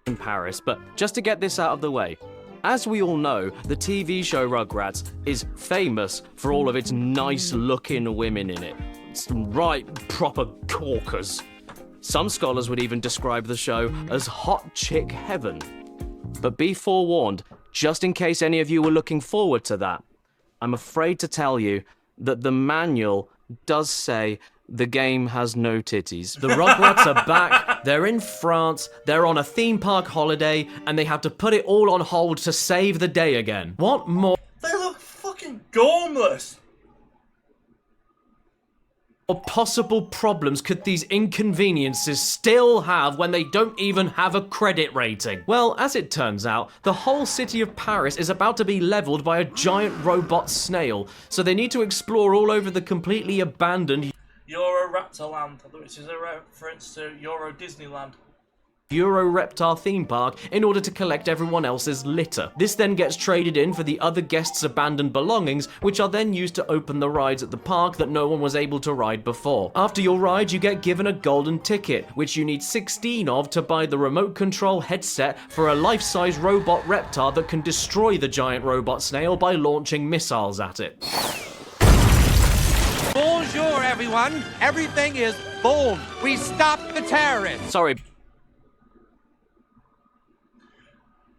In Paris, but just to get this out of the way. As we all know, the TV show Rugrats is famous for all of its nice-looking women in it. Some right proper corkers. Some scholars would even describe the show as hot chick heaven. But be forewarned, just in case any of you were looking forward to that, I'm afraid to tell you that the manual does say the game has no titties. The Rugrats are back, they're in France, they're on a theme park holiday, and they have to put it all on hold to save the day again. What more? They look fucking gormless. What possible problems could these inconveniences still have when they don't even have a credit rating? Well, as it turns out, the whole city of Paris is about to be leveled by a giant robot snail, so they need to explore all over the completely abandoned... You're Euro Raptor Land, which is a reference to Euro Disneyland. Euro Reptar theme park in order to collect everyone else's litter. This then gets traded in for the other guests' abandoned belongings, which are then used to open the rides at the park that no one was able to ride before. After your ride, you get given a golden ticket, which you need 16 of to buy the remote control headset for a life-size robot Reptar that can destroy the giant robot snail by launching missiles at it. Bonjour, everyone. Everything is boom. We stopped the terrorists. Sorry.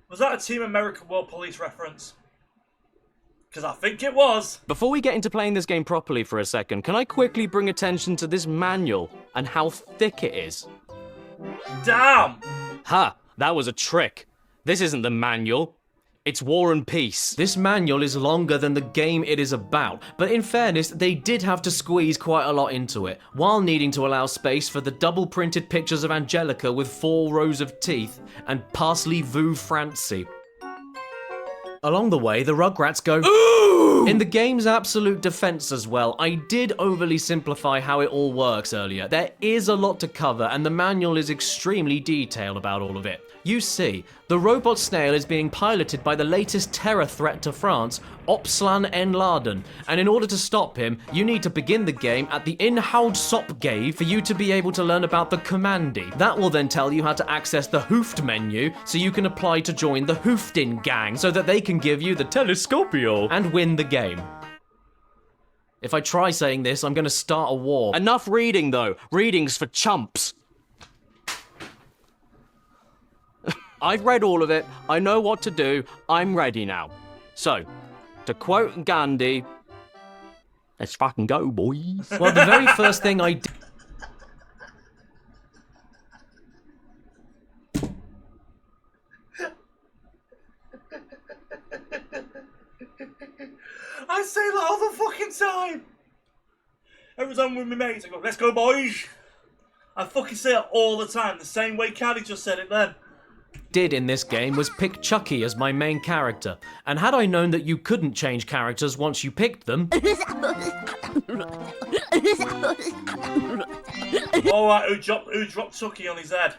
Was that a Team America World Police reference? Because I think it was. Before we get into playing this game properly for a second, can I quickly bring attention to this manual and how thick it is? Damn! Ha! That was a trick. This isn't the manual. It's War and Peace. This manual is longer than the game it is about, but in fairness, they did have to squeeze quite a lot into it, while needing to allow space for the double printed pictures of Angelica with 4 rows of teeth and Parsley Vu Francie. Along the way, the Rugrats go ooh! In the game's absolute defense as well, I did overly simplify how it all works earlier. There is a lot to cover, and the manual is extremely detailed about all of it. You see, the robot snail is being piloted by the latest terror threat to France, Opslan en Laden, and in order to stop him, you need to begin the game at the Inhoud Sopgave for you to be able to learn about the Commandi. That will then tell you how to access the Hooft menu, so you can apply to join the Hooftin gang, so that they can give you the Telescopio and win the game. If I try saying this, I'm gonna start a war. Enough reading though, reading's for chumps. I've read all of it, I know what to do, I'm ready now. So, to quote Gandhi, let's fucking go, boys. Well, the very first thing I did... I say that all the fucking time! Every time with my mates, I go, let's go, boys! I fucking say it all the time, the same way Caddy just said it then. Did in this game was pick Chucky as my main character, and had I known that you couldn't change characters once you picked them... Alright, who dropped Chucky on his head?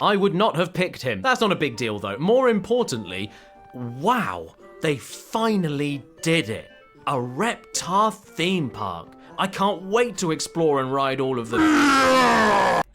I would not have picked him. That's not a big deal though. More importantly, wow, they finally did it. A Reptar theme park. I can't wait to explore and ride all of them.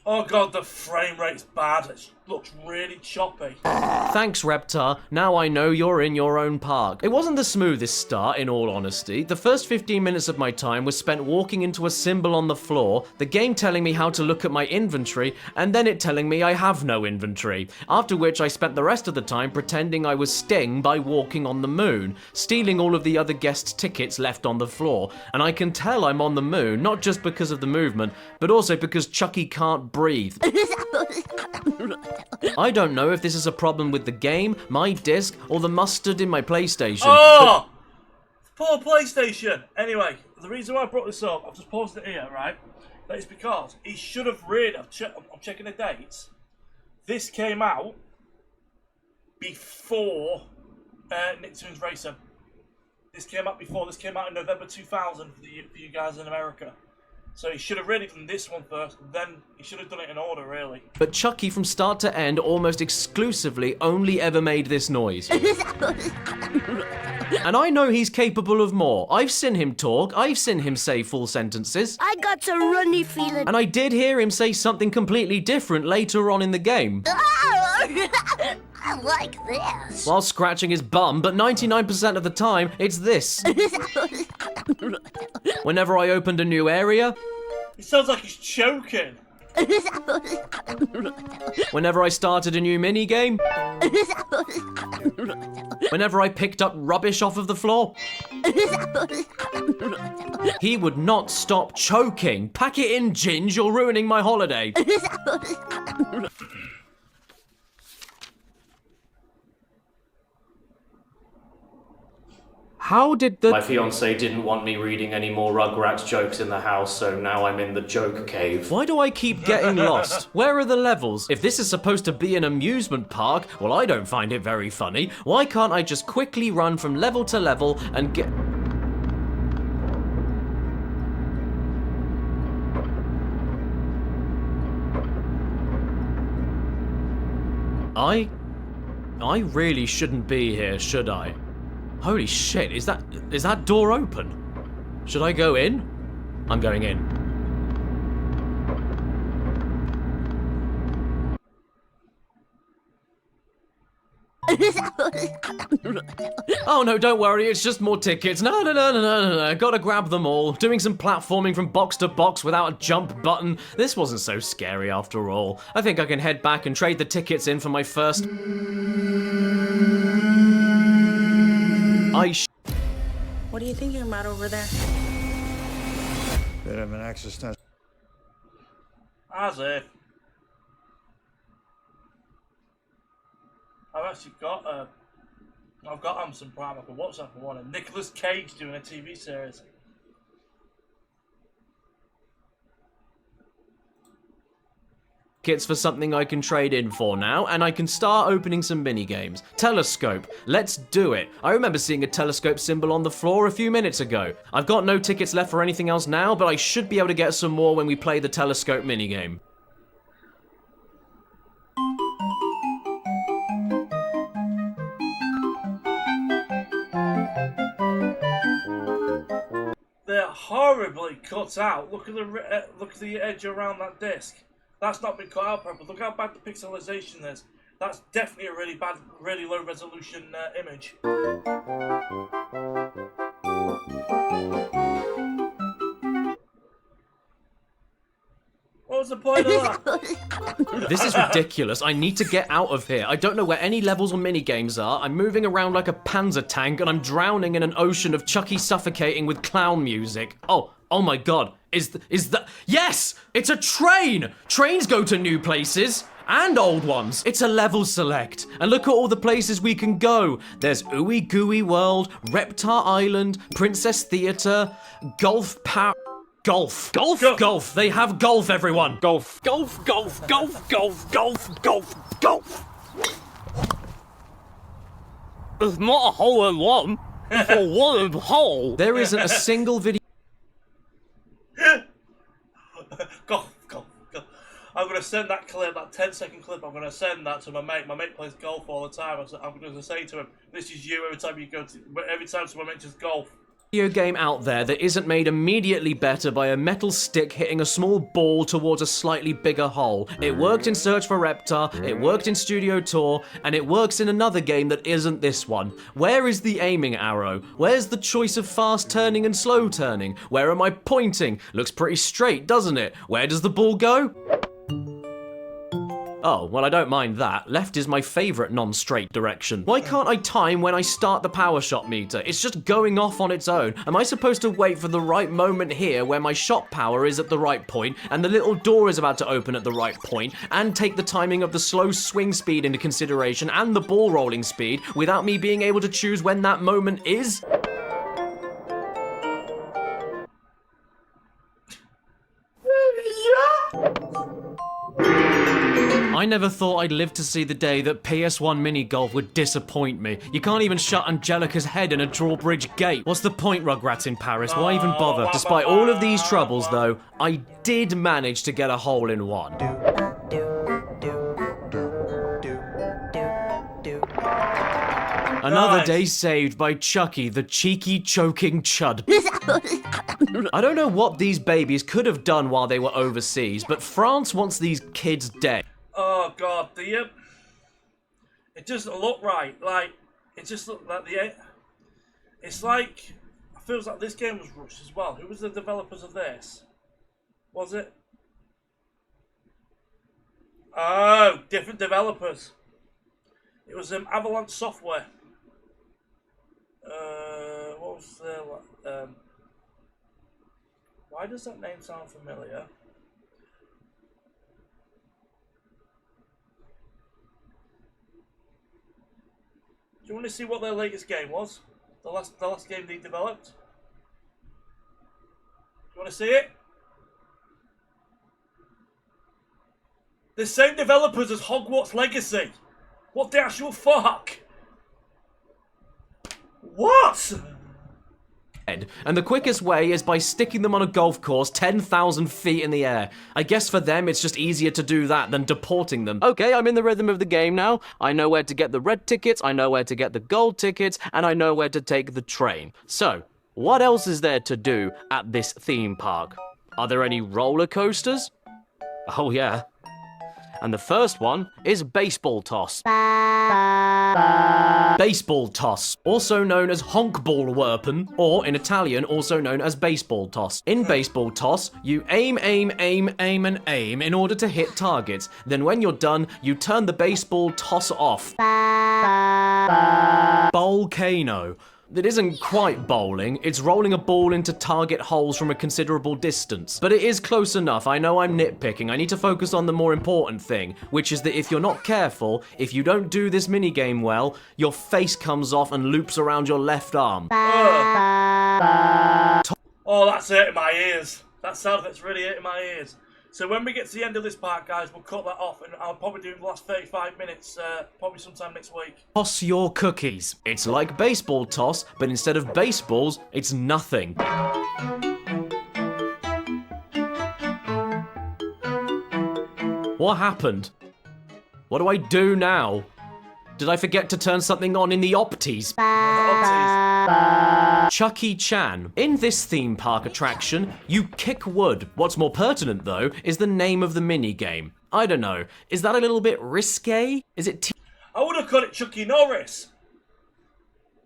Oh god, the frame rate's bad. It looks really choppy. Thanks, Reptar. Now I know you're in your own park. It wasn't the smoothest start, in all honesty. The first 15 minutes of my time was spent walking into a symbol on the floor, the game telling me how to look at my inventory, and then it telling me I have no inventory. After which I spent the rest of the time pretending I was Sting by walking on the moon, stealing all of the other guests' tickets left on the floor. And I can tell I'm on the moon, not just because of the movement, but also because Chucky can't breathe. I don't know if this is a problem with the game, my disc, or the mustard in my PlayStation. Oh! Poor PlayStation! Anyway, the reason why I brought this up, I've just paused it here, right? That is because he should have really, I'm checking the dates. This came out before Nicktoons Racing. This came out in November 2000 for you guys in America. So he should have really done this one first, then he should have done it in order, really. But Chucky, from start to end, almost exclusively only ever made this noise. And I know he's capable of more. I've seen him talk, I've seen him say full sentences. I got a runny feeling. And I did hear him say something completely different later on in the game. I like this. While scratching his bum, but 99% of the time, it's this. Whenever I opened a new area... It sounds like he's choking. Whenever I started a new mini-game. Whenever I picked up rubbish off of the floor. He would not stop choking. Pack it in, Ginge, you're ruining my holiday. How did the... My fiancé didn't want me reading any more Rugrats jokes in the house, so now I'm in the joke cave. Why do I keep getting lost? Where are the levels? If this is supposed to be an amusement park, well, I don't find it very funny. Why can't I just quickly run from level to level and get... I really shouldn't be here, should I? Holy shit, is that door open? Should I go in? I'm going in. Oh no, don't worry, it's just more tickets. No. Gotta grab them all. Doing some platforming from box to box without a jump button. This wasn't so scary after all. I think I can head back and trade the tickets in for my first... What are you thinking about over there? Bit of an existential. As if. I've actually got Amazon Prime. I can watch that for one. And Nicolas Cage doing a TV series. Tickets for something I can trade in for now, and I can start opening some mini games. Telescope, let's do it. I remember seeing a telescope symbol on the floor a few minutes ago. I've got no tickets left for anything else now, but I should be able to get some more when we play the telescope minigame. They're horribly cut out. Look at the edge around that disc. That's not been cut out properly. Look how bad the pixelization is. That's definitely a really bad, really low resolution image. What was the point of that? This is ridiculous. I need to get out of here. I don't know where any levels or minigames are. I'm moving around like a panzer tank and I'm drowning in an ocean of Chucky suffocating with clown music. Oh my god. Is that... Yes! It's a train! Trains go to new places. And old ones. It's a level select. And look at all the places we can go. There's Ooey Gooey World, Reptar Island, Princess Theatre, Golf. They have golf, everyone. Golf. It's not a hole in one. It's a one hole. There isn't a single video. Golf. I'm going to send that clip, that 10-second clip, I'm going to send that to my mate. My mate plays golf all the time. I'm going to say to him, this is you every time someone mentions golf. Video game out there that isn't made immediately better by a metal stick hitting a small ball towards a slightly bigger hole. It worked in Search for Reptar, it worked in Studio Tour, and it works in another game that isn't this one. Where is the aiming arrow? Where's the choice of fast turning and slow turning? Where am I pointing? Looks pretty straight, doesn't it? Where does the ball go? Oh, well, I don't mind that. Left is my favourite non-straight direction. Why can't I time when I start the power shot meter? It's just going off on its own. Am I supposed to wait for the right moment here where my shot power is at the right point and the little door is about to open at the right point and take the timing of the slow swing speed into consideration and the ball rolling speed without me being able to choose when that moment is? I never thought I'd live to see the day that PS1 mini golf would disappoint me. You can't even shut Angelica's head in a drawbridge gate. What's the point, Rugrats in Paris? Why even bother? Despite all of these troubles, though, I did manage to get a hole in one. Another day saved by Chucky, the cheeky, choking chud. I don't know what these babies could have done while they were overseas, but France wants these kids dead. Oh god, it doesn't look right. Like, it just looked like it's like, it feels like this game was rushed as well. Who was the developers of this? Was it? Oh, different developers. It was Avalanche Software. What was their why does that name sound familiar? Do you want to see what their latest game was? The last game they developed? Do you want to see it? The same developers as Hogwarts Legacy. What the actual fuck? What? And the quickest way is by sticking them on a golf course 10,000 feet in the air. I guess for them it's just easier to do that than deporting them. Okay, I'm in the rhythm of the game now. I know where to get the red tickets, I know where to get the gold tickets, and I know where to take the train. So, what else is there to do at this theme park? Are there any roller coasters? Oh yeah. And the first one is baseball toss. Baseball toss, also known as honkball werpen, or in Italian, also known as baseball toss. In baseball toss, you aim, and aim in order to hit targets. Then when you're done, you turn the baseball toss off. Volcano. That isn't quite bowling, it's rolling a ball into target holes from a considerable distance. But it is close enough. I know I'm nitpicking. I need to focus on the more important thing, which is that if you're not careful, if you don't do this minigame well, your face comes off and loops around your left arm. Oh, that's hurting my ears. That sound that's really hurting my ears. So when we get to the end of this part, guys, we'll cut that off, and I'll probably do the last 35 minutes, probably sometime next week. Toss your cookies. It's like baseball toss, but instead of baseballs, it's nothing. What happened? What do I do now? Did I forget to turn something on in the Opties? Chucky Chan. In this theme park attraction, you kick wood. What's more pertinent, though, is the name of the minigame. I don't know. Is that a little bit risque? Is it I would have called it Chucky Norris.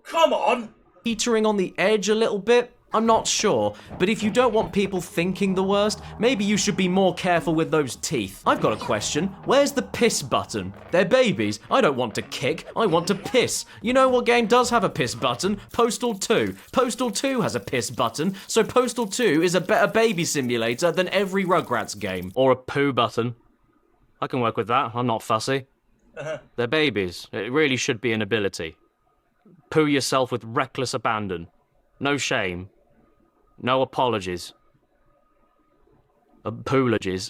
Come on! Teetering on the edge a little bit? I'm not sure, but if you don't want people thinking the worst, maybe you should be more careful with those teeth. I've got a question. Where's the piss button? They're babies. I don't want to kick. I want to piss. You know what game does have a piss button? Postal 2. Postal 2 has a piss button, so Postal 2 is a better baby simulator than every Rugrats game. Or a poo button. I can work with that. I'm not fussy. They're babies. It really should be an ability. Poo yourself with reckless abandon. No shame. No apologies. Apologies.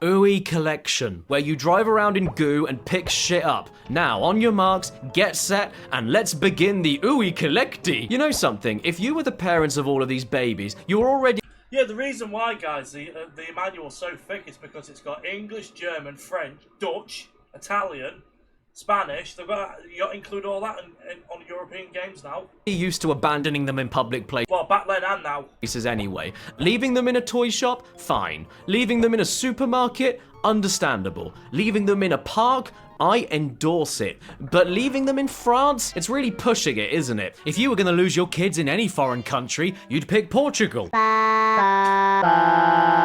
Ooey Collection, where you drive around in goo and pick shit up. Now, on your marks, get set, and let's begin the Ooey Collecty. You know something? If you were the parents of all of these babies, you're already... Yeah, the reason why, guys, the manual's so thick is because it's got English, German, French, Dutch, Italian, Spanish. You got to include all that on European games now. Used to abandoning them in public places. Well, back then and now. Anyway. Leaving them in a toy shop? Fine. Leaving them in a supermarket? Understandable. Leaving them in a park? I endorse it. But leaving them in France? It's really pushing it, isn't it? If you were going to lose your kids in any foreign country, you'd pick Portugal.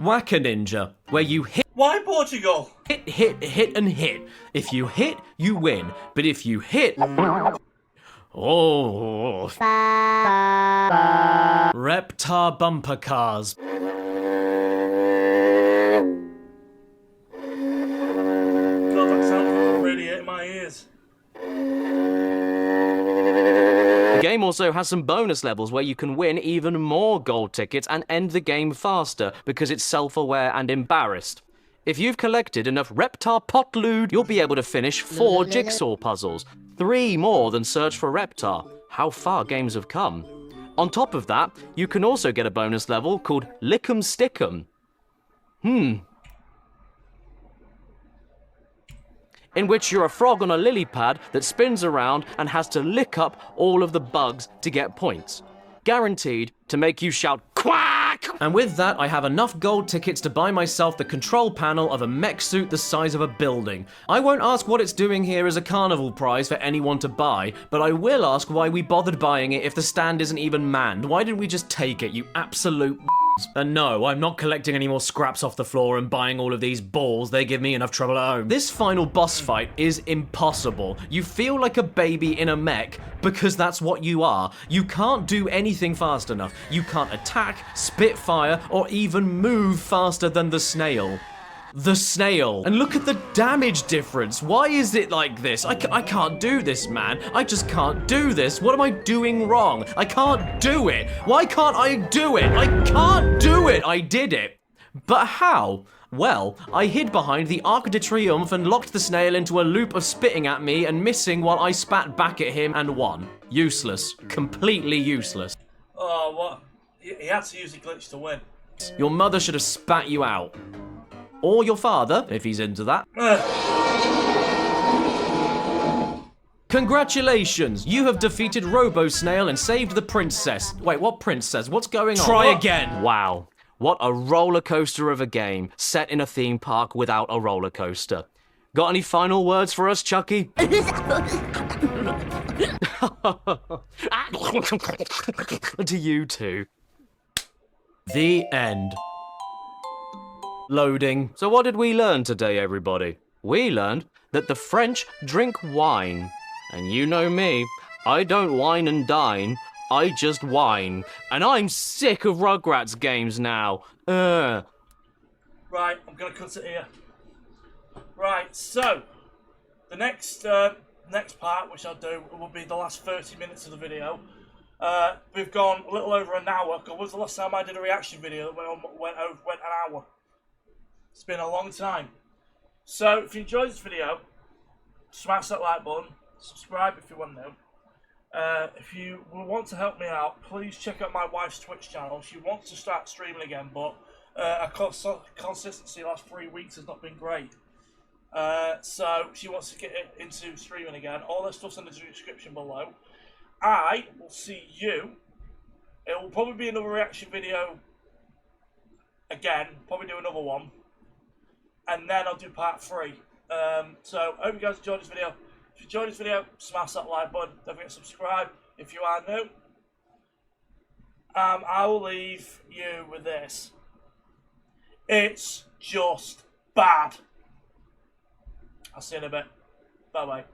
Whack-a-Ninja, where you hit... Why Portugal? Hit, and hit. If you hit, you win. But if you hit... Oh... Reptar bumper cars. God, that sounds really hurting my ears. The game also has some bonus levels where you can win even more gold tickets and end the game faster because it's self-aware and embarrassed. If you've collected enough Reptar pot loot, you'll be able to finish 4 jigsaw puzzles, 3 more than Search for Reptar. How far games have come. On top of that, you can also get a bonus level called Lick'em Stick'em. In which you're a frog on a lily pad that spins around and has to lick up all of the bugs to get points. Guaranteed to make you shout, quack! And with that, I have enough gold tickets to buy myself the control panel of a mech suit the size of a building. I won't ask what it's doing here as a carnival prize for anyone to buy, but I will ask why we bothered buying it if the stand isn't even manned. Why didn't we just take it, you absolute And no, I'm not collecting any more scraps off the floor and buying all of these balls. They give me enough trouble at home. This final boss fight is impossible. You feel like a baby in a mech because that's what you are. You can't do anything fast enough. You can't attack, spit fire, or even move faster than the snail. The snail. And look at the damage difference. Why is it like this? I can't do this, man. I just can't do this. What am I doing wrong? I can't do it. Why can't I do it? I can't do it. I did it. But how? Well, I hid behind the Arc de Triomphe and locked the snail into a loop of spitting at me and missing while I spat back at him and won. Useless. Completely useless. Oh, what? He had to use a glitch to win. Your mother should have spat you out. Or your father, if he's into that. Congratulations! You have defeated Robo Snail and saved the princess. Wait, what princess? What's going on? Try again. Wow. What a roller coaster of a game, set in a theme park without a roller coaster. Got any final words for us, Chucky? To you too. The end. Loading. So what did we learn today, everybody? We learned that the French drink wine. And you know me, I don't wine and dine, I just whine. And I'm sick of Rugrats games now. Right, I'm gonna cut it here. Right, so the next part, which I'll do, will be the last 30 minutes of the video. We've gone a little over an hour. When was the last time I did a reaction video that went an hour? It's been a long time. So if you enjoyed this video, smash that like button, subscribe if you want to. If you want to help me out, please check out my wife's Twitch channel. She wants to start streaming again, but her consistency the last 3 weeks has not been great. So she wants to get into streaming again. All that stuff's in the description below. I will see you. It will probably be another reaction video again. Probably do another one. And then I'll do part 3. So I hope you guys enjoyed this video. If you enjoyed this video, smash that like button. Don't forget to subscribe if you are new. I will leave you with this. It's just bad. I'll see you in a bit. Bye bye.